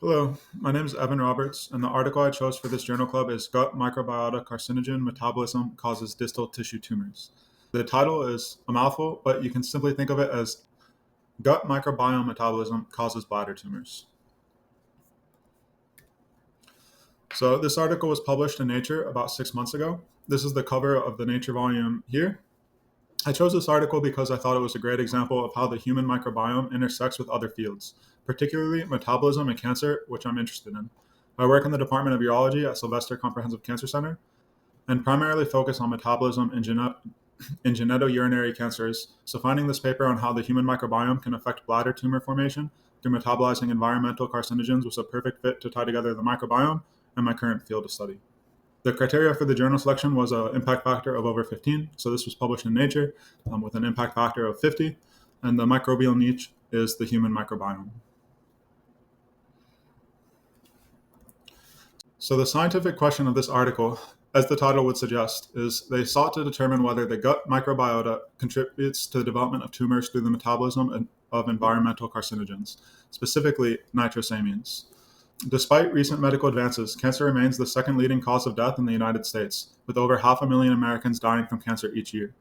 Hello, my name is Evan Roberts, and the article I chose for this journal club is Gut Microbiota Carcinogen Metabolism Causes Distal Tissue Tumors. The title is a mouthful, but you can simply think of it as Gut Microbiome Metabolism Causes Bladder Tumors. So, this article was published in Nature about 6 months ago. This is the cover of the Nature volume here. I chose this article because I thought it was a great example of how the human microbiome intersects with other fields, particularly metabolism and cancer, which I'm interested in. I work in the Department of Urology at Sylvester Comprehensive Cancer Center and primarily focus on metabolism in genitourinary cancers. So, finding this paper on how the human microbiome can affect bladder tumor formation through metabolizing environmental carcinogens was a perfect fit to tie together the microbiome and my current field of study. The criteria for the journal selection was an impact factor of over 15. So this was published in Nature with an impact factor of 50. And the microbial niche is the human microbiome. So the scientific question of this article, as the title would suggest, is they sought to determine whether the gut microbiota contributes to the development of tumors through the metabolism of environmental carcinogens, specifically nitrosamines. Despite recent medical advances, cancer remains the second leading cause of death in the United States, with over 500,000 Americans dying from cancer each year.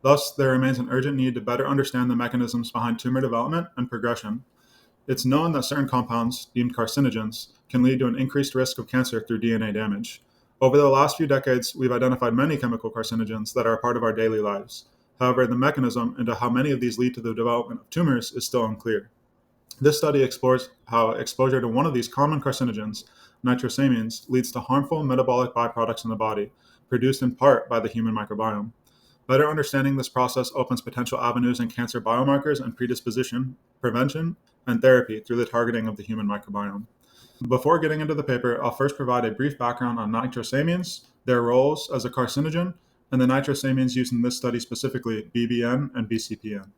Thus, there remains an urgent need to better understand the mechanisms behind tumor development and progression. It's known that certain compounds, deemed carcinogens, can lead to an increased risk of cancer through DNA damage. Over the last few decades, we've identified many chemical carcinogens that are a part of our daily lives. However, the mechanism into how many of these lead to the development of tumors is still unclear. This study explores how exposure to one of these common carcinogens, nitrosamines, leads to harmful metabolic byproducts in the body, produced in part by the human microbiome. Better understanding this process opens potential avenues in cancer biomarkers and predisposition, prevention, and therapy through the targeting of the human microbiome. Before getting into the paper, I'll first provide a brief background on nitrosamines, their roles as a carcinogen, and the nitrosamines used in this study specifically, BBN and BCPN.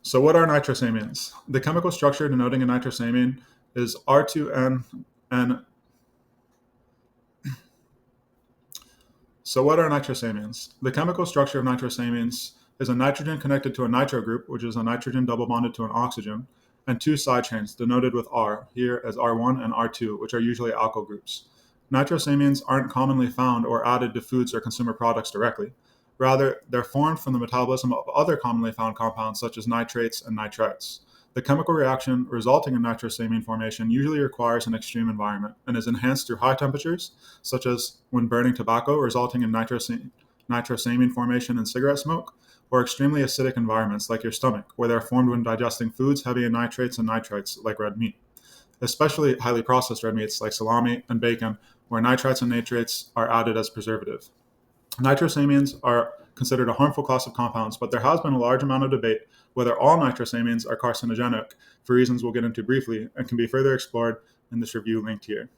So what are nitrosamines? The chemical structure denoting a nitrosamine is R2N and So what are nitrosamines? The chemical structure of nitrosamines is a nitrogen connected to a nitro group, which is a nitrogen double bonded to an oxygen, and two side chains denoted with R, here as R1 and R2, which are usually alkyl groups. Nitrosamines aren't commonly found or added to foods or consumer products directly. Rather, they're formed from the metabolism of other commonly found compounds such as nitrates and nitrites. The chemical reaction resulting in nitrosamine formation usually requires an extreme environment and is enhanced through high temperatures, such as when burning tobacco, resulting in nitrosamine formation in cigarette smoke, or extremely acidic environments like your stomach, where they're formed when digesting foods heavy in nitrates and nitrites like red meat. Especially highly processed red meats like salami and bacon, where nitrites and nitrates are added as preservative. Nitrosamines are considered a harmful class of compounds, but there has been a large amount of debate whether all nitrosamines are carcinogenic, for reasons we'll get into briefly, and can be further explored in this review linked here.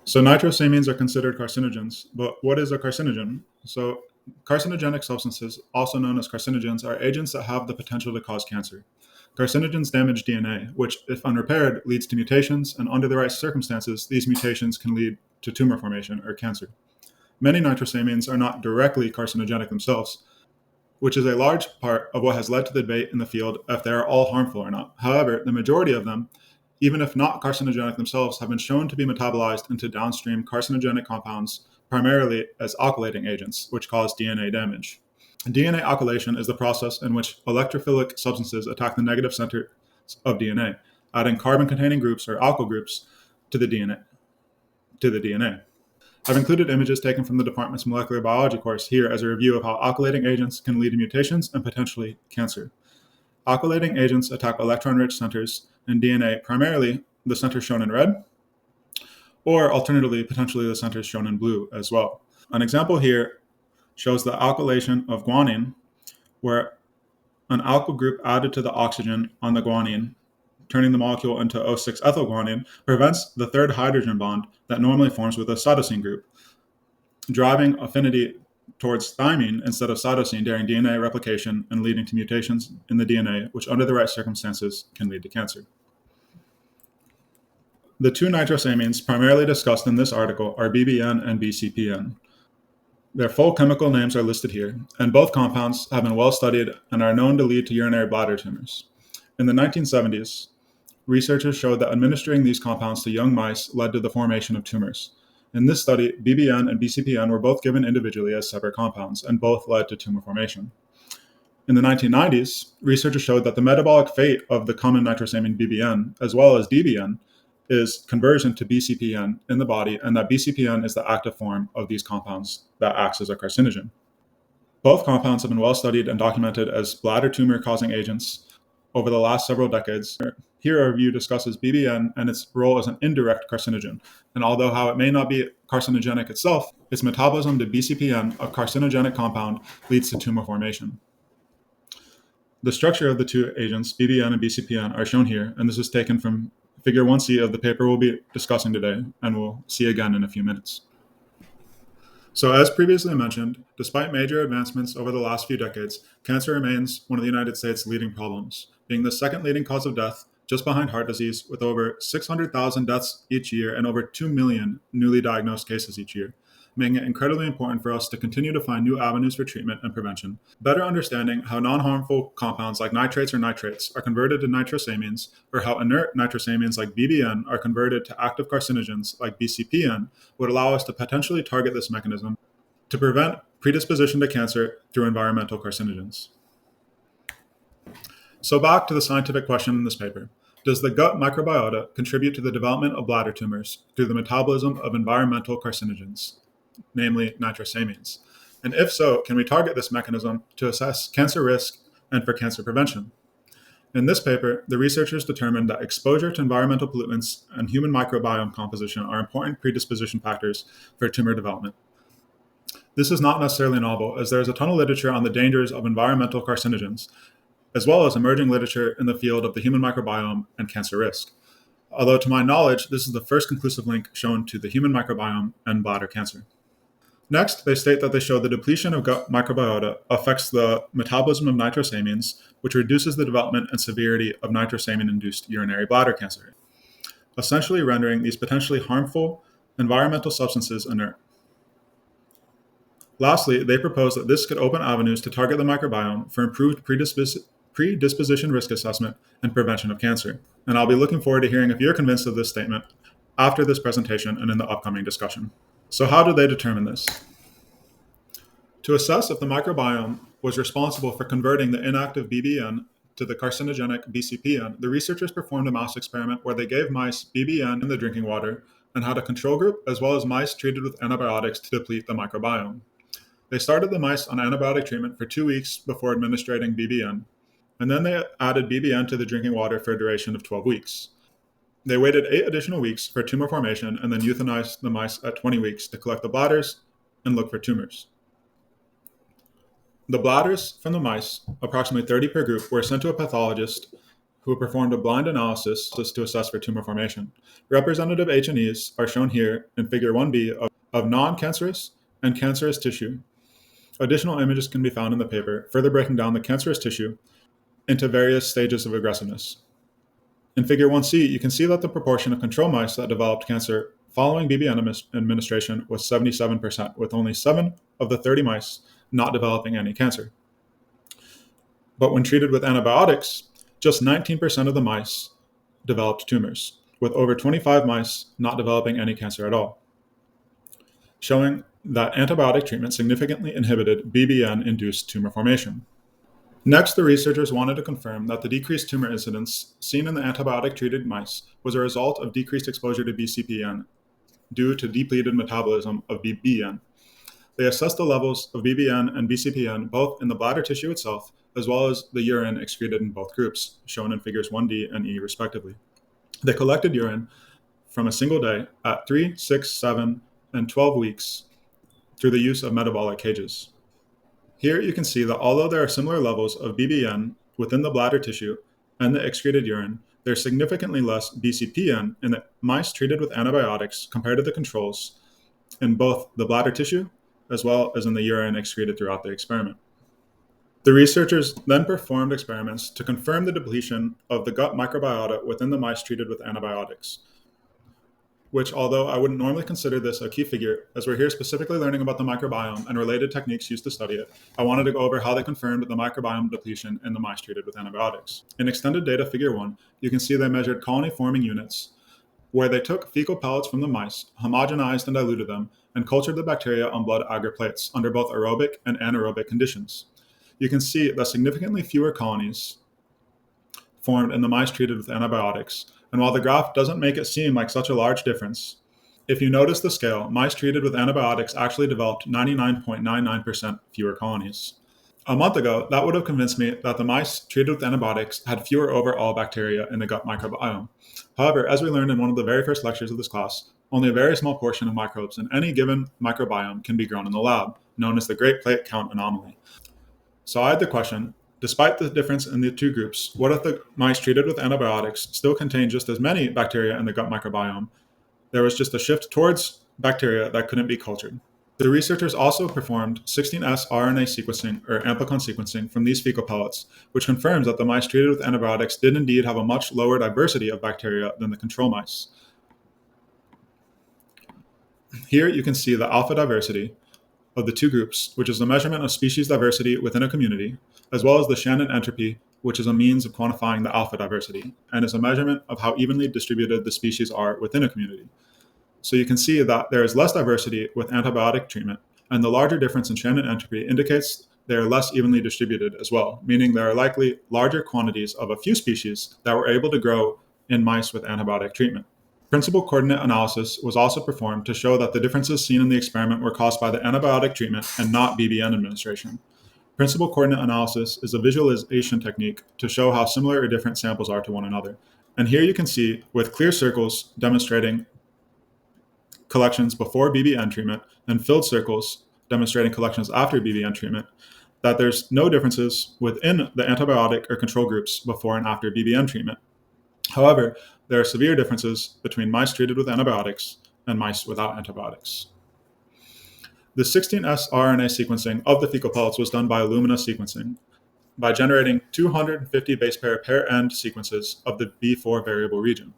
So nitrosamines are considered carcinogens, but what is a carcinogen? So carcinogenic substances, also known as carcinogens, are agents that have the potential to cause cancer. Carcinogens damage DNA, which, if unrepaired, leads to mutations, and under the right circumstances, these mutations can lead to tumor formation or cancer. Many nitrosamines are not directly carcinogenic themselves, which is a large part of what has led to the debate in the field if they are all harmful or not. However, the majority of them, even if not carcinogenic themselves, have been shown to be metabolized into downstream carcinogenic compounds, primarily as alkylating agents, which cause DNA damage. DNA alkylation is the process in which electrophilic substances attack the negative center of DNA, adding carbon-containing groups or alkyl groups to the DNA. I've included images taken from the department's molecular biology course here as a review of how alkylating agents can lead to mutations and potentially cancer. Alkylating agents attack electron-rich centers in DNA, primarily the centers shown in red, or alternatively, potentially the centers shown in blue as well. An example here shows the alkylation of guanine, where an alkyl group added to the oxygen on the guanine, turning the molecule into O6-ethylguanine, prevents the third hydrogen bond that normally forms with a cytosine group, driving affinity towards thymine instead of cytosine during DNA replication and leading to mutations in the DNA, which under the right circumstances can lead to cancer. The two nitrosamines primarily discussed in this article are BBN and BCPN. Their full chemical names are listed here, and both compounds have been well studied and are known to lead to urinary bladder tumors. In the 1970s, researchers showed that administering these compounds to young mice led to the formation of tumors. In this study, BBN and BCPN were both given individually as separate compounds, and both led to tumor formation. In the 1990s, researchers showed that the metabolic fate of the common nitrosamine BBN, as well as DBN, is conversion to BCPN in the body, and that BCPN is the active form of these compounds that acts as a carcinogen. Both compounds have been well studied and documented as bladder tumor causing agents over the last several decades. Here, our review discusses BBN and its role as an indirect carcinogen. And although how it may not be carcinogenic itself, its metabolism to BCPN, a carcinogenic compound, leads to tumor formation. The structure of the two agents, BBN and BCPN, are shown here, and this is taken from Figure 1C of the paper we'll be discussing today, and we'll see again in a few minutes. So as previously mentioned, despite major advancements over the last few decades, cancer remains one of the United States' leading problems, being the second leading cause of death, just behind heart disease, with over 600,000 deaths each year and over 2 million newly diagnosed cases each year, making it incredibly important for us to continue to find new avenues for treatment and prevention. Better understanding how non-harmful compounds like nitrates or nitrates are converted to nitrosamines, or how inert nitrosamines like BBN are converted to active carcinogens like BCPN, would allow us to potentially target this mechanism to prevent predisposition to cancer through environmental carcinogens. So back to the scientific question in this paper. Does the gut microbiota contribute to the development of bladder tumors through the metabolism of environmental carcinogens, namely nitrosamines? And if so, can we target this mechanism to assess cancer risk and for cancer prevention? In this paper, the researchers determined that exposure to environmental pollutants and human microbiome composition are important predisposition factors for tumor development. This is not necessarily novel, as there is a ton of literature on the dangers of environmental carcinogens, as well as emerging literature in the field of the human microbiome and cancer risk. Although to my knowledge, this is the first conclusive link shown to the human microbiome and bladder cancer. Next, they state that they show the depletion of gut microbiota affects the metabolism of nitrosamines, which reduces the development and severity of nitrosamine-induced urinary bladder cancer, essentially rendering these potentially harmful environmental substances inert. Lastly, they propose that this could open avenues to target the microbiome for improved predisposition risk assessment and prevention of cancer. And I'll be looking forward to hearing if you're convinced of this statement after this presentation and in the upcoming discussion. So how did they determine this? To assess if the microbiome was responsible for converting the inactive BBN to the carcinogenic BCPN, the researchers performed a mouse experiment where they gave mice BBN in the drinking water and had a control group as well as mice treated with antibiotics to deplete the microbiome. They started the mice on antibiotic treatment for 2 weeks before administering BBN, and then they added BBN to the drinking water for a duration of 12 weeks. They waited 8 additional weeks for tumor formation and then euthanized the mice at 20 weeks to collect the bladders and look for tumors. The bladders from the mice, approximately 30 per group, were sent to a pathologist who performed a blind analysis to assess for tumor formation. Representative H&Es are shown here in Figure 1B of non-cancerous and cancerous tissue. Additional images can be found in the paper, further breaking down the cancerous tissue into various stages of aggressiveness. In Figure 1C, you can see that the proportion of control mice that developed cancer following BBN administration was 77%, with only 7 of the 30 mice not developing any cancer. But when treated with antibiotics, just 19% of the mice developed tumors, with over 25 mice not developing any cancer at all, showing that antibiotic treatment significantly inhibited BBN-induced tumor formation. Next, the researchers wanted to confirm that the decreased tumor incidence seen in the antibiotic-treated mice was a result of decreased exposure to BCPN due to depleted metabolism of BBN. They assessed the levels of BBN and BCPN both in the bladder tissue itself, as well as the urine excreted in both groups, shown in Figures 1D and E respectively. They collected urine from a single day at 3, 6, 7, and 12 weeks through the use of metabolic cages. Here you can see that although there are similar levels of BBN within the bladder tissue and the excreted urine, there's significantly less BCPN in the mice treated with antibiotics compared to the controls in both the bladder tissue as well as in the urine excreted throughout the experiment. The researchers then performed experiments to confirm the depletion of the gut microbiota within the mice treated with antibiotics. which, although I wouldn't normally consider this a key figure, as we're here specifically learning about the microbiome and related techniques used to study it, I wanted to go over how they confirmed the microbiome depletion in the mice treated with antibiotics. In extended data figure 1, you can see they measured colony-forming units, where they took fecal pellets from the mice, homogenized and diluted them, and cultured the bacteria on blood agar plates under both aerobic and anaerobic conditions. You can see that significantly fewer colonies formed in the mice treated with antibiotics, and while the graph doesn't make it seem like such a large difference, if you notice the scale, mice treated with antibiotics actually developed 99.99% fewer colonies. A month ago, that would have convinced me that the mice treated with antibiotics had fewer overall bacteria in the gut microbiome. However, as we learned in one of the very first lectures of this class, only a very small portion of microbes in any given microbiome can be grown in the lab, known as the Great Plate Count anomaly. So I had the question, despite the difference in the two groups, what if the mice treated with antibiotics still contained just as many bacteria in the gut microbiome? There was just a shift towards bacteria that couldn't be cultured. The researchers also performed 16S RNA sequencing or amplicon sequencing from these fecal pellets, which confirms that the mice treated with antibiotics did indeed have a much lower diversity of bacteria than the control mice. Here you can see the alpha diversity of the two groups, which is the measurement of species diversity within a community, as well as the Shannon entropy, which is a means of quantifying the alpha diversity, and is a measurement of how evenly distributed the species are within a community. So you can see that there is less diversity with antibiotic treatment, and the larger difference in Shannon entropy indicates they are less evenly distributed as well, meaning there are likely larger quantities of a few species that were able to grow in mice with antibiotic treatment. Principal coordinate analysis was also performed to show that the differences seen in the experiment were caused by the antibiotic treatment and not BBN administration. Principal coordinate analysis is a visualization technique to show how similar or different samples are to one another. And here you can see with clear circles demonstrating collections before BBN treatment and filled circles demonstrating collections after BBN treatment, that there's no differences within the antibiotic or control groups before and after BBN treatment. However, there are severe differences between mice treated with antibiotics and mice without antibiotics. The 16S RNA sequencing of the fecal pellets was done by Illumina sequencing by generating 250 base pair end sequences of the V4 variable region.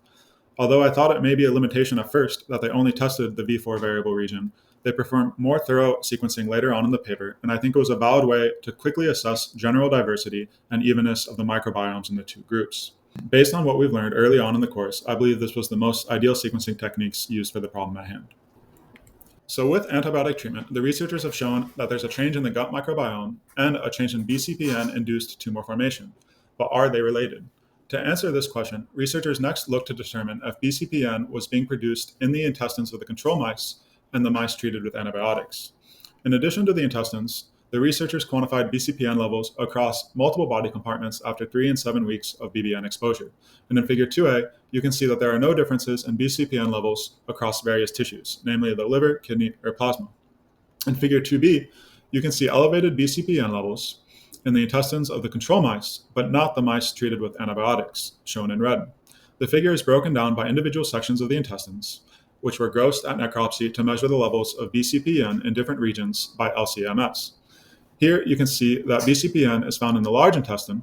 Although I thought it may be a limitation at first that they only tested the V4 variable region, they performed more thorough sequencing later on in the paper, and I think it was a valid way to quickly assess general diversity and evenness of the microbiomes in the two groups. Based on what we've learned early on in the course, I believe this was the most ideal sequencing techniques used for the problem at hand. So with antibiotic treatment, the researchers have shown that there's a change in the gut microbiome and a change in BCPN-induced tumor formation. But are they related? To answer this question, researchers next looked to determine if BCPN was being produced in the intestines of the control mice and the mice treated with antibiotics. In addition to the intestines, the researchers quantified BCPN levels across multiple body compartments after 3 and 7 weeks of BBN exposure. And in Figure 2a, you can see that there are no differences in BCPN levels across various tissues, namely the liver, kidney, or plasma. In Figure 2b, you can see elevated BCPN levels in the intestines of the control mice, but not the mice treated with antibiotics, shown in red. The figure is broken down by individual sections of the intestines, which were grossed at necropsy to measure the levels of BCPN in different regions by LCMS. Here you can see that BCPN is found in the large intestine,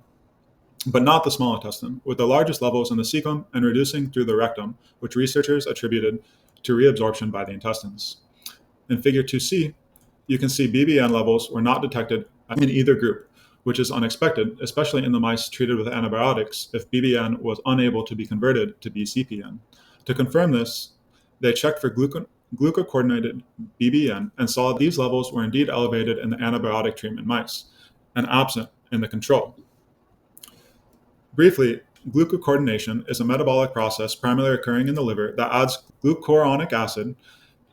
but not the small intestine, with the largest levels in the cecum and reducing through the rectum, which researchers attributed to reabsorption by the intestines. In Figure 2c, you can see BBN levels were not detected in either group, which is unexpected, especially in the mice treated with antibiotics if BBN was unable to be converted to BCPN. To confirm this, they checked for glucocoordinated BBN and saw these levels were indeed elevated in the antibiotic treatment mice and absent in the control. Briefly, glucocoordination is a metabolic process primarily occurring in the liver that adds glucuronic acid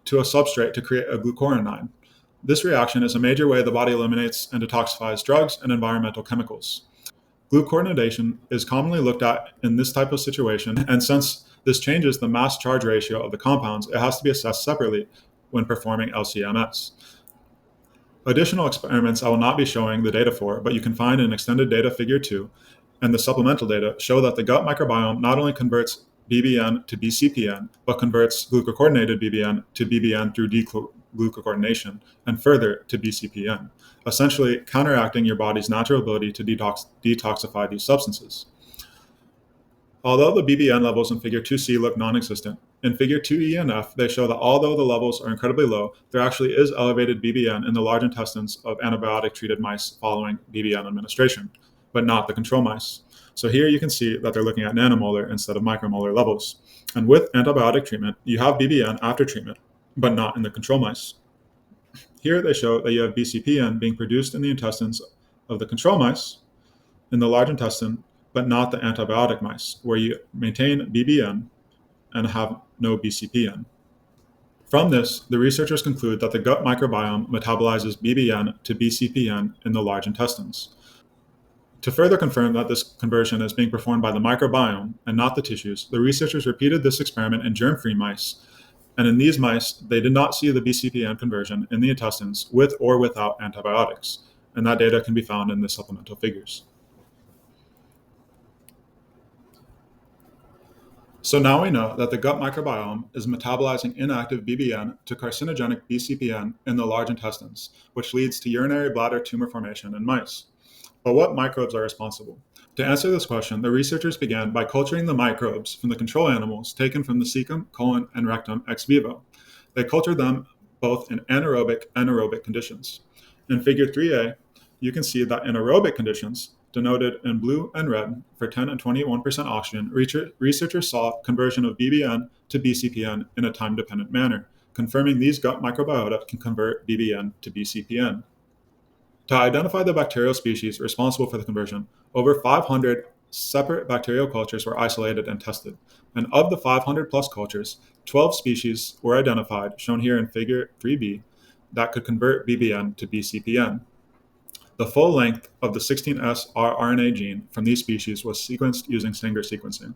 to a substrate to create a glucuronide. This reaction is a major way the body eliminates and detoxifies drugs and environmental chemicals. Glucuronidation is commonly looked at in this type of situation, and since this changes the mass-charge ratio of the compounds, it has to be assessed separately when performing LCMS. Additional experiments I will not be showing the data for, but you can find in extended data Figure 2, and the supplemental data show that the gut microbiome not only converts BBN to BCPN, but converts glucocoordinated BBN to BBN through glucocoordination, and further to BCPN, essentially counteracting your body's natural ability to detoxify these substances. Although the BBN levels in figure 2C look non-existent, in figure 2E and F, they show that although the levels are incredibly low, there actually is elevated BBN in the large intestines of antibiotic-treated mice following BBN administration, but not the control mice. So here you can see that they're looking at nanomolar instead of micromolar levels. And with antibiotic treatment, you have BBN after treatment, but not in the control mice. Here they show that you have BCPN being produced in the intestines of the control mice in the large intestine, but not the antibiotic mice, where you maintain BBN and have no BCPN. From this, the researchers conclude that the gut microbiome metabolizes BBN to BCPN in the large intestines. To further confirm that this conversion is being performed by the microbiome and not the tissues, the researchers repeated this experiment in germ-free mice. And in these mice, they did not see the BCPN conversion in the intestines with or without antibiotics. And that data can be found in the supplemental figures. So now we know that the gut microbiome is metabolizing inactive BBN to carcinogenic BCPN in the large intestines, which leads to urinary bladder tumor formation in mice. But what microbes are responsible? To answer this question, the researchers began by culturing the microbes from the control animals taken from the cecum, colon, and rectum ex vivo. They cultured them both in anaerobic and aerobic conditions. In figure 3a, you can see that in aerobic conditions, denoted in blue and red for 10 and 21% oxygen, researchers saw conversion of BBN to BCPN in a time-dependent manner, confirming these gut microbiota can convert BBN to BCPN. To identify the bacterial species responsible for the conversion, over 500 separate bacterial cultures were isolated and tested. And of the 500 plus cultures, 12 species were identified, shown here in figure 3b, that could convert BBN to BCPN. The full length of the 16S rRNA gene from these species was sequenced using Sanger sequencing.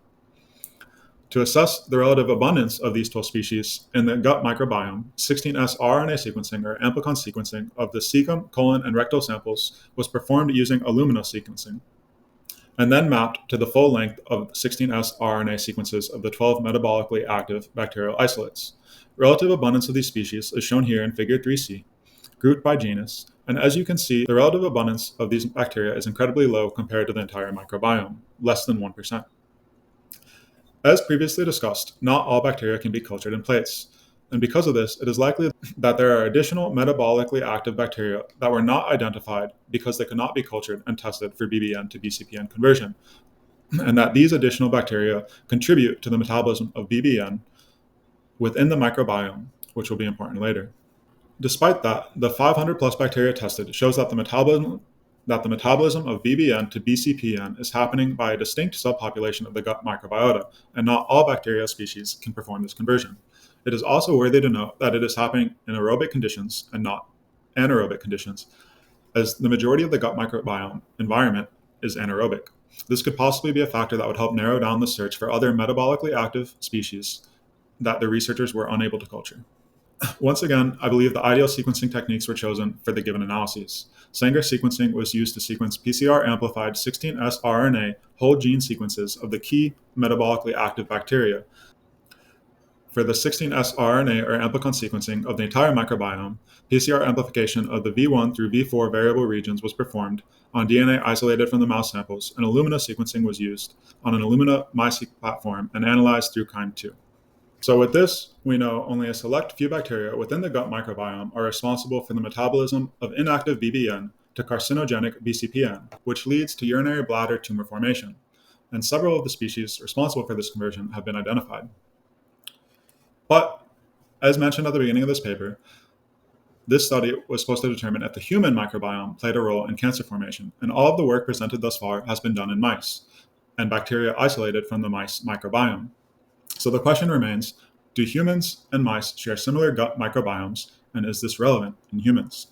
To assess the relative abundance of these 12 species in the gut microbiome, 16S rRNA sequencing or amplicon sequencing of the cecum, colon, and rectal samples was performed using Illumina sequencing, and then mapped to the full length of 16S rRNA sequences of the 12 metabolically active bacterial isolates. Relative abundance of these species is shown here in figure 3c, grouped by genus, and as you can see, the relative abundance of these bacteria is incredibly low compared to the entire microbiome, less than 1%. As previously discussed, not all bacteria can be cultured in plates, and because of this, it is likely that there are additional metabolically active bacteria that were not identified because they could not be cultured and tested for BBN to BCPN conversion, and that these additional bacteria contribute to the metabolism of BBN within the microbiome, which will be important later. Despite that, the 500 plus bacteria tested shows that the metabolism of BBN to BCPN is happening by a distinct subpopulation of the gut microbiota, and not all bacterial species can perform this conversion. It is also worthy to note that it is happening in aerobic conditions and not anaerobic conditions, as the majority of the gut microbiome environment is anaerobic. This could possibly be a factor that would help narrow down the search for other metabolically active species that the researchers were unable to culture. Once again, I believe the ideal sequencing techniques were chosen for the given analyses. Sanger sequencing was used to sequence PCR-amplified 16S rRNA whole gene sequences of the key metabolically active bacteria. For the 16S rRNA or amplicon sequencing of the entire microbiome, PCR amplification of the V1 through V4 variable regions was performed on DNA isolated from the mouse samples, and Illumina sequencing was used on an Illumina MiSeq platform and analyzed through KIND2. So with this, we know only a select few bacteria within the gut microbiome are responsible for the metabolism of inactive BBN to carcinogenic BCPN, which leads to urinary bladder tumor formation. And several of the species responsible for this conversion have been identified. But, as mentioned at the beginning of this paper, this study was supposed to determine if the human microbiome played a role in cancer formation, and all of the work presented thus far has been done in mice, and bacteria isolated from the mice microbiome. So the question remains, do humans and mice share similar gut microbiomes, and is this relevant in humans?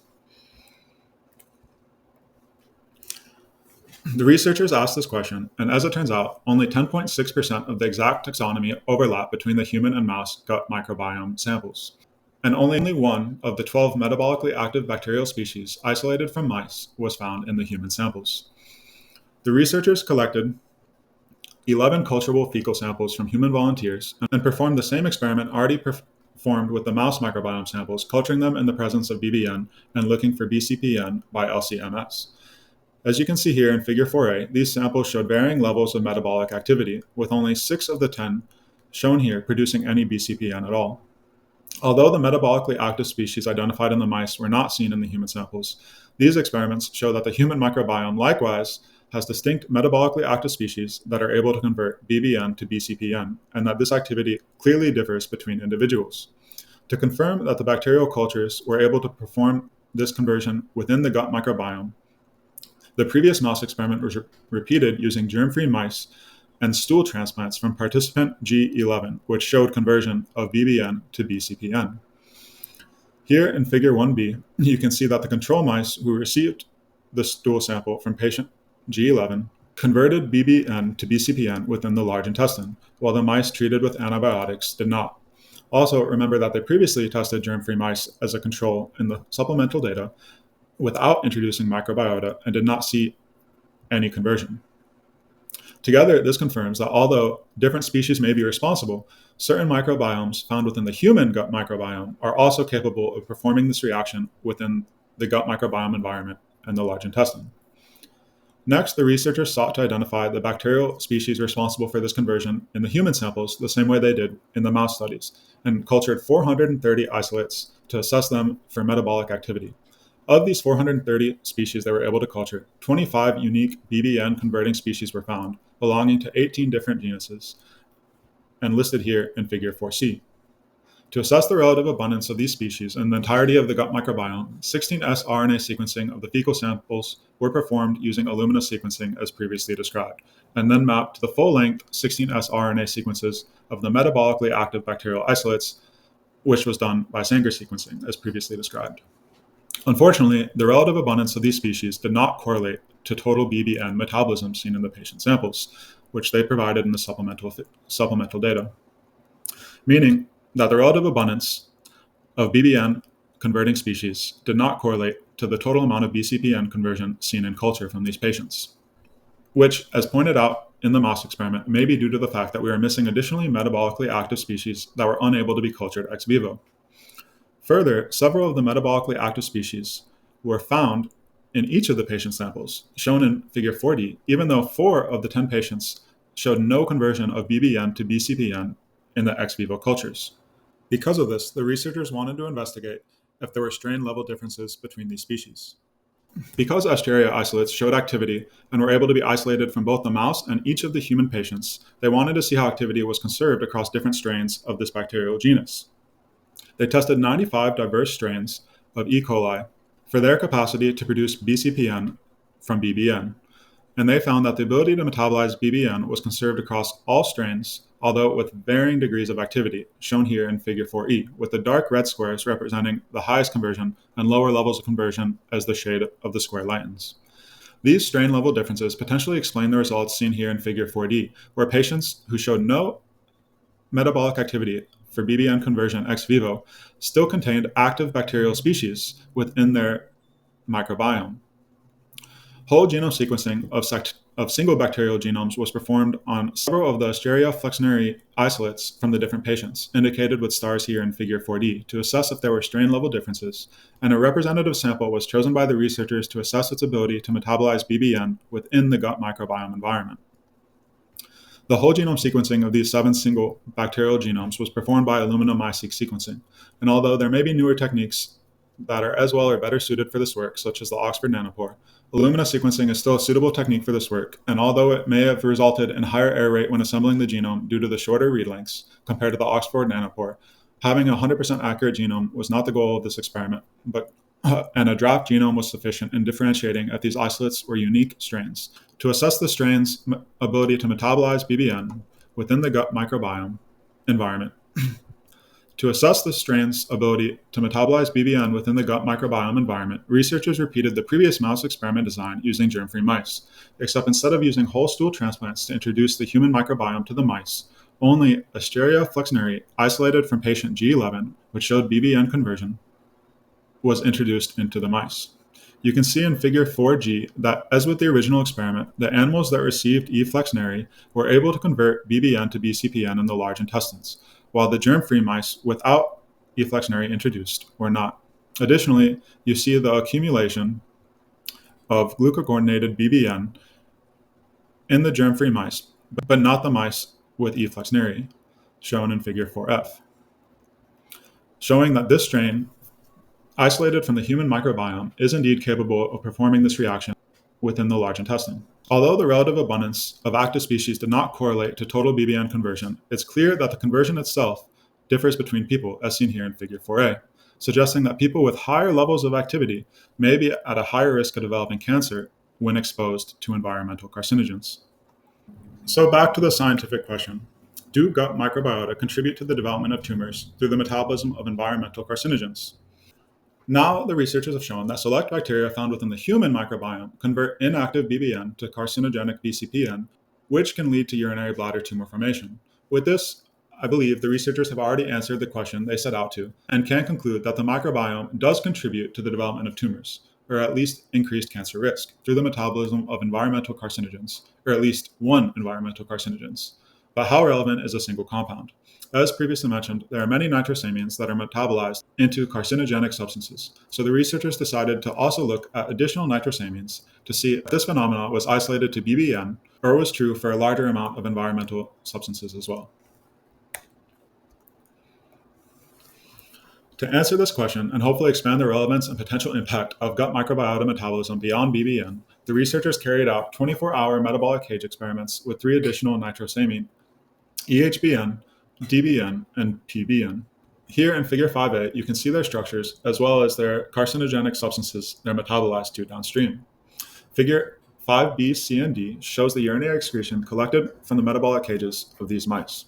The researchers asked this question, and as it turns out, only 10.6% of the exact taxonomy overlap between the human and mouse gut microbiome samples, and only one of the 12 metabolically active bacterial species isolated from mice was found in the human samples. The researchers collected 11 culturable fecal samples from human volunteers and performed the same experiment already performed with the mouse microbiome samples, culturing them in the presence of BBN and looking for BCPN by LC-MS. As you can see here in Figure 4a, these samples showed varying levels of metabolic activity, with only 6 of the 10 shown here producing any BCPN at all. Although the metabolically active species identified in the mice were not seen in the human samples, these experiments show that the human microbiome likewise has distinct metabolically active species that are able to convert BBN to BCPN, and that this activity clearly differs between individuals. To confirm that the bacterial cultures were able to perform this conversion within the gut microbiome, the previous mouse experiment was repeated using germ-free mice and stool transplants from participant G11, which showed conversion of BBN to BCPN. Here in Figure 1b, you can see that the control mice who received the stool sample from patient G11 converted BBN to BCPN within the large intestine, while the mice treated with antibiotics did not. Also, remember that they previously tested germ-free mice as a control in the supplemental data without introducing microbiota and did not see any conversion. Together, this confirms that although different species may be responsible, certain microbiomes found within the human gut microbiome are also capable of performing this reaction within the gut microbiome environment and the large intestine. Next, the researchers sought to identify the bacterial species responsible for this conversion in the human samples the same way they did in the mouse studies, and cultured 430 isolates to assess them for metabolic activity. Of these 430 species they were able to culture, 25 unique BBN converting species were found, belonging to 18 different genuses, and listed here in Figure 4c. To assess the relative abundance of these species in the entirety of the gut microbiome, 16S RNA sequencing of the fecal samples were performed using Illumina sequencing as previously described, and then mapped to the full-length 16S RNA sequences of the metabolically active bacterial isolates, which was done by Sanger sequencing as previously described. Unfortunately, the relative abundance of these species did not correlate to total BBN metabolism seen in the patient samples, which they provided in the supplemental data, meaning that the relative abundance of BBN converting species did not correlate to the total amount of BCPN conversion seen in culture from these patients, which, as pointed out in the mouse experiment, may be due to the fact that we are missing additionally metabolically active species that were unable to be cultured ex vivo. Further, several of the metabolically active species were found in each of the patient samples, shown in Figure 4d, even though 4 of the 10 patients showed no conversion of BBN to BCPN in the ex vivo cultures. Because of this, the researchers wanted to investigate if there were strain-level differences between these species. Because Escherichia isolates showed activity and were able to be isolated from both the mouse and each of the human patients, they wanted to see how activity was conserved across different strains of this bacterial genus. They tested 95 diverse strains of E. coli for their capacity to produce BCPN from BBN, and they found that the ability to metabolize BBN was conserved across all strains, although with varying degrees of activity, shown here in Figure 4e, with the dark red squares representing the highest conversion and lower levels of conversion as the shade of the square lightens. These strain-level differences potentially explain the results seen here in Figure 4d, where patients who showed no metabolic activity for BBN conversion ex vivo still contained active bacterial species within their microbiome. Whole genome sequencing of single bacterial genomes was performed on several of the Escherichia flexneri isolates from the different patients, indicated with stars here in Figure 4d, to assess if there were strain-level differences, and a representative sample was chosen by the researchers to assess its ability to metabolize BBN within the gut microbiome environment. The whole genome sequencing of these 7 single bacterial genomes was performed by Illumina MiSeq sequencing, and although there may be newer techniques that are as well or better suited for this work, such as the Oxford nanopore, Illumina sequencing is still a suitable technique for this work, and although it may have resulted in higher error rate when assembling the genome due to the shorter read lengths compared to the Oxford nanopore, having a 100% accurate genome was not the goal of this experiment, and a draft genome was sufficient in differentiating if these isolates were unique strains. To assess the strain's ability to metabolize BBN within the gut microbiome environment, researchers repeated the previous mouse experiment design using germ-free mice, except instead of using whole stool transplants to introduce the human microbiome to the mice, only Escherichia flexneri isolated from patient G11, which showed BBN conversion, was introduced into the mice. You can see in Figure 4g that, as with the original experiment, the animals that received E. flexneri were able to convert BBN to BCPN in the large intestines, while the germ-free mice without E. flexneri introduced were not. Additionally, you see the accumulation of glucocoordinated BBN in the germ-free mice, but not the mice with E. flexneri, shown in figure 4F, showing that this strain, isolated from the human microbiome, is indeed capable of performing this reaction within the large intestine. Although the relative abundance of active species did not correlate to total BBN conversion, it's clear that the conversion itself differs between people, as seen here in figure 4A, suggesting that people with higher levels of activity may be at a higher risk of developing cancer when exposed to environmental carcinogens. So back to the scientific question. Do gut microbiota contribute to the development of tumors through the metabolism of environmental carcinogens? Now, the researchers have shown that select bacteria found within the human microbiome convert inactive BBN to carcinogenic BCPN, which can lead to urinary bladder tumor formation. With this, I believe the researchers have already answered the question they set out to, and can conclude that the microbiome does contribute to the development of tumors, or at least increased cancer risk, through the metabolism of environmental carcinogens, or at least one environmental carcinogens. But how relevant is a single compound? As previously mentioned, there are many nitrosamines that are metabolized into carcinogenic substances. So the researchers decided to also look at additional nitrosamines to see if this phenomenon was isolated to BBN or was true for a larger amount of environmental substances as well. To answer this question and hopefully expand the relevance and potential impact of gut microbiota metabolism beyond BBN, the researchers carried out 24-hour metabolic cage experiments with 3 additional nitrosamine, EHBN, DBN, and PBN. Here in figure 5A, you can see their structures as well as their carcinogenic substances they're metabolized to downstream. Figure 5B, C, and D shows the urinary excretion collected from the metabolic cages of these mice.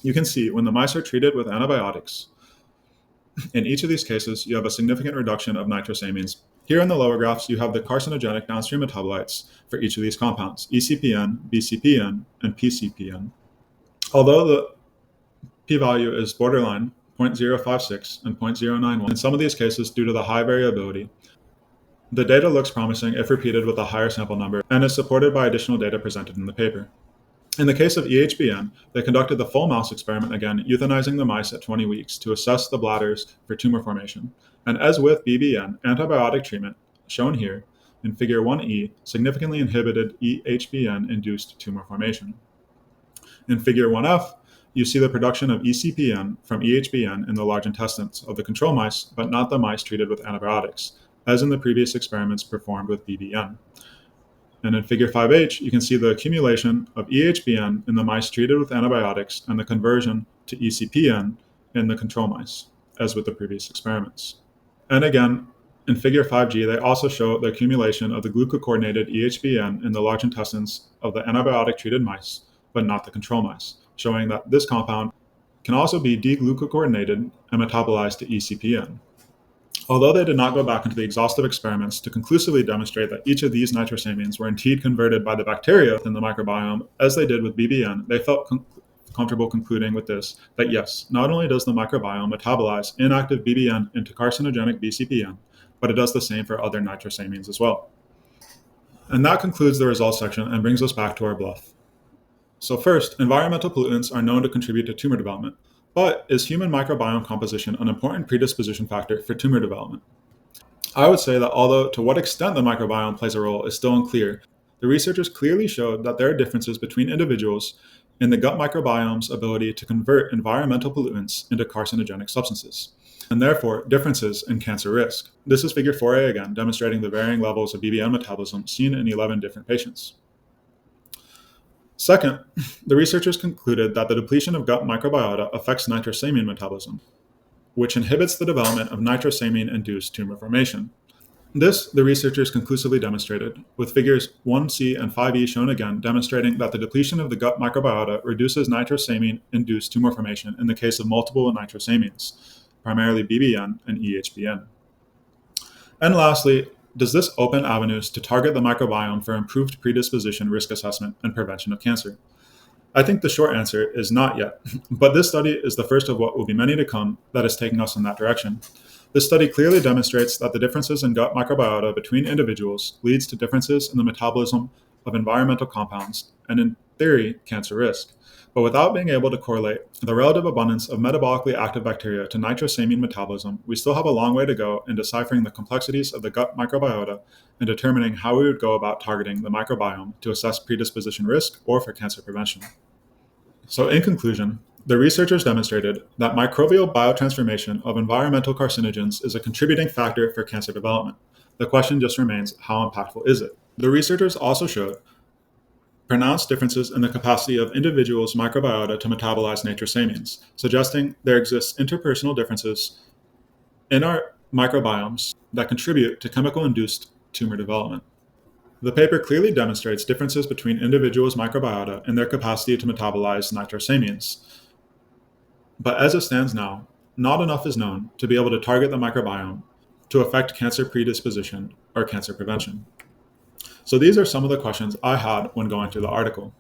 You can see when the mice are treated with antibiotics, in each of these cases, you have a significant reduction of nitrosamines. Here in the lower graphs, you have the carcinogenic downstream metabolites for each of these compounds, ECPN, BCPN, and PCPN. Although the p-value is borderline 0.056 and 0.091 in some of these cases due to the high variability, the data looks promising if repeated with a higher sample number and is supported by additional data presented in the paper. In the case of EHBN, they conducted the full mouse experiment again, euthanizing the mice at 20 weeks to assess the bladders for tumor formation. And as with BBN, antibiotic treatment, shown here in figure 1E, significantly inhibited EHBN-induced tumor formation. In figure 1F, you see the production of ECPN from EHBN in the large intestines of the control mice, but not the mice treated with antibiotics, as in the previous experiments performed with BBN. And in figure 5H, you can see the accumulation of EHBN in the mice treated with antibiotics and the conversion to ECPN in the control mice, as with the previous experiments. And again, in figure 5G, they also show the accumulation of the glucocoordinated EHBN in the large intestines of the antibiotic-treated mice, but not the control mice, showing that this compound can also be deglucocoordinated and metabolized to ECPN. Although they did not go back into the exhaustive experiments to conclusively demonstrate that each of these nitrosamines were indeed converted by the bacteria within the microbiome, as they did with BBN, they felt comfortable concluding with this, that yes, not only does the microbiome metabolize inactive BBN into carcinogenic BCPN, but it does the same for other nitrosamines as well. And that concludes the results section and brings us back to our bluff. So first, environmental pollutants are known to contribute to tumor development. But is human microbiome composition an important predisposition factor for tumor development? I would say that although to what extent the microbiome plays a role is still unclear, the researchers clearly showed that there are differences between individuals in the gut microbiome's ability to convert environmental pollutants into carcinogenic substances, and therefore differences in cancer risk. This is figure 4A again, demonstrating the varying levels of BBN metabolism seen in 11 different patients. Second, the researchers concluded that the depletion of gut microbiota affects nitrosamine metabolism, which inhibits the development of nitrosamine-induced tumor formation. This, the researchers conclusively demonstrated, with figures 1C and 5E shown again, demonstrating that the depletion of the gut microbiota reduces nitrosamine-induced tumor formation in the case of multiple nitrosamines, primarily BBN and EHBN. And lastly, does this open avenues to target the microbiome for improved predisposition risk assessment and prevention of cancer? I think the short answer is not yet, but this study is the first of what will be many to come that is taking us in that direction. This study clearly demonstrates that the differences in gut microbiota between individuals leads to differences in the metabolism of environmental compounds, and in theory, cancer risk. But without being able to correlate the relative abundance of metabolically active bacteria to nitrosamine metabolism, we still have a long way to go in deciphering the complexities of the gut microbiota and determining how we would go about targeting the microbiome to assess predisposition risk or for cancer prevention. So, in conclusion, the researchers demonstrated that microbial biotransformation of environmental carcinogens is a contributing factor for cancer development. The question just remains, how impactful is it? The researchers also showed pronounced differences in the capacity of individuals' microbiota to metabolize nitrosamines, suggesting there exists interpersonal differences in our microbiomes that contribute to chemical-induced tumor development. The paper clearly demonstrates differences between individuals' microbiota and their capacity to metabolize nitrosamines. But as it stands now, not enough is known to be able to target the microbiome to affect cancer predisposition or cancer prevention. So these are some of the questions I had when going through the article.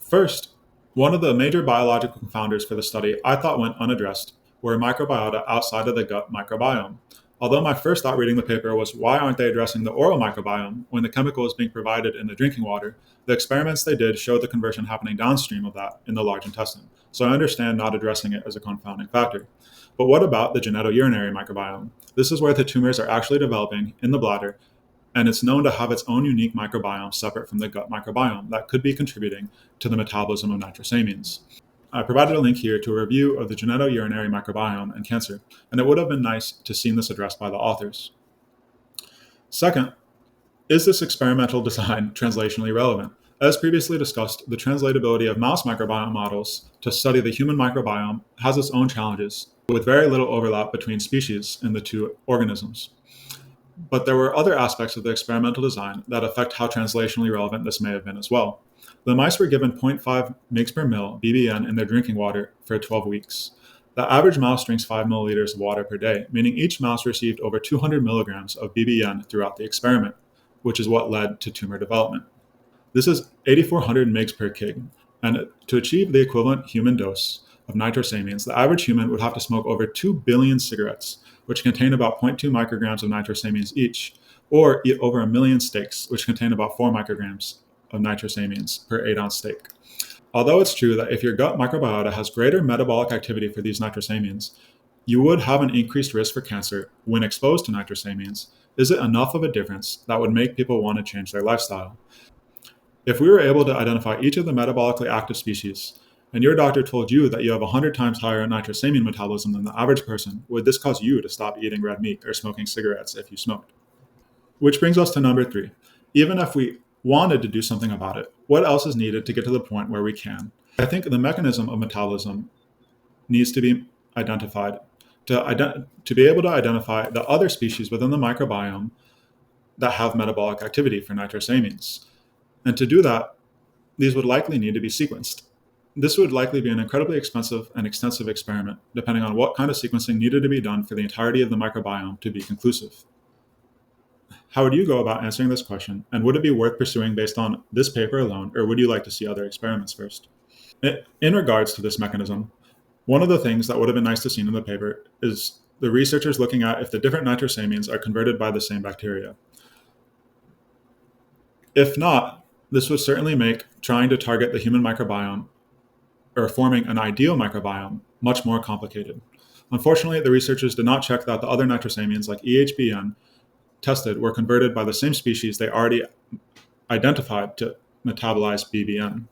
First, one of the major biological confounders for the study I thought went unaddressed were microbiota outside of the gut microbiome. Although my first thought reading the paper was, why aren't they addressing the oral microbiome when the chemical is being provided in the drinking water? The experiments they did showed the conversion happening downstream of that in the large intestine. So I understand not addressing it as a confounding factor. But what about the genitourinary microbiome? This is where the tumors are actually developing in the bladder, and it's known to have its own unique microbiome separate from the gut microbiome that could be contributing to the metabolism of nitrosamines. I provided a link here to a review of the genitourinary microbiome and cancer, and it would have been nice to see this addressed by the authors. Second, is this experimental design translationally relevant? As previously discussed, the translatability of mouse microbiome models to study the human microbiome has its own challenges, with very little overlap between species in the two organisms. But there were other aspects of the experimental design that affect how translationally relevant this may have been as well. The mice were given 0.5 mg per mil BBN in their drinking water for 12 weeks. The average mouse drinks 5 milliliters of water per day, meaning each mouse received over 200 milligrams of BBN throughout the experiment, which is what led to tumor development. This is 8,400 mg per kg, and to achieve the equivalent human dose of nitrosamines, the average human would have to smoke over 2 billion cigarettes, which contain about 0.2 micrograms of nitrosamines each, or eat over 1 million steaks, which contain about 4 micrograms of nitrosamines per 8-ounce steak. Although it's true that if your gut microbiota has greater metabolic activity for these nitrosamines, you would have an increased risk for cancer when exposed to nitrosamines, is it enough of a difference that would make people want to change their lifestyle? If we were able to identify each of the metabolically active species, and your doctor told you that you have 100 times higher nitrosamine metabolism than the average person, would this cause you to stop eating red meat or smoking cigarettes if you smoked? Which brings us to number 3. Even if we wanted to do something about it, what else is needed to get to the point where we can? I think the mechanism of metabolism needs to be identified to be able to identify the other species within the microbiome that have metabolic activity for nitrosamines. And to do that, these would likely need to be sequenced. This would likely be an incredibly expensive and extensive experiment, depending on what kind of sequencing needed to be done for the entirety of the microbiome to be conclusive. How would you go about answering this question, and would it be worth pursuing based on this paper alone, or would you like to see other experiments first? In regards to this mechanism, one of the things that would have been nice to see in the paper is the researchers looking at if the different nitrosamines are converted by the same bacteria. If not, this would certainly make trying to target the human microbiome or forming an ideal microbiome much more complicated. Unfortunately, the researchers did not check that the other nitrosamines like EHBN tested were converted by the same species they already identified to metabolize BBN.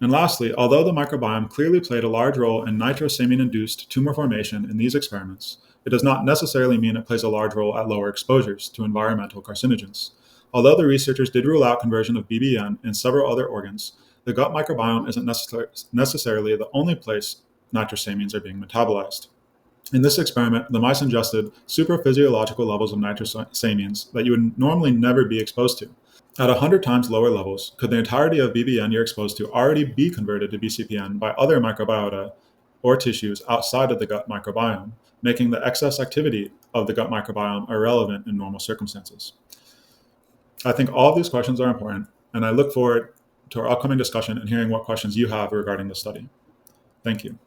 And lastly, although the microbiome clearly played a large role in nitrosamine-induced tumor formation in these experiments, it does not necessarily mean it plays a large role at lower exposures to environmental carcinogens. Although the researchers did rule out conversion of BBN in several other organs, the gut microbiome isn't necessarily the only place nitrosamines are being metabolized. In this experiment, the mice ingested supraphysiological levels of nitrosamines that you would normally never be exposed to. At 100 times lower levels, could the entirety of BBN you're exposed to already be converted to BCPN by other microbiota or tissues outside of the gut microbiome, making the excess activity of the gut microbiome irrelevant in normal circumstances? I think all of these questions are important, and I look forward to our upcoming discussion and hearing what questions you have regarding the study. Thank you.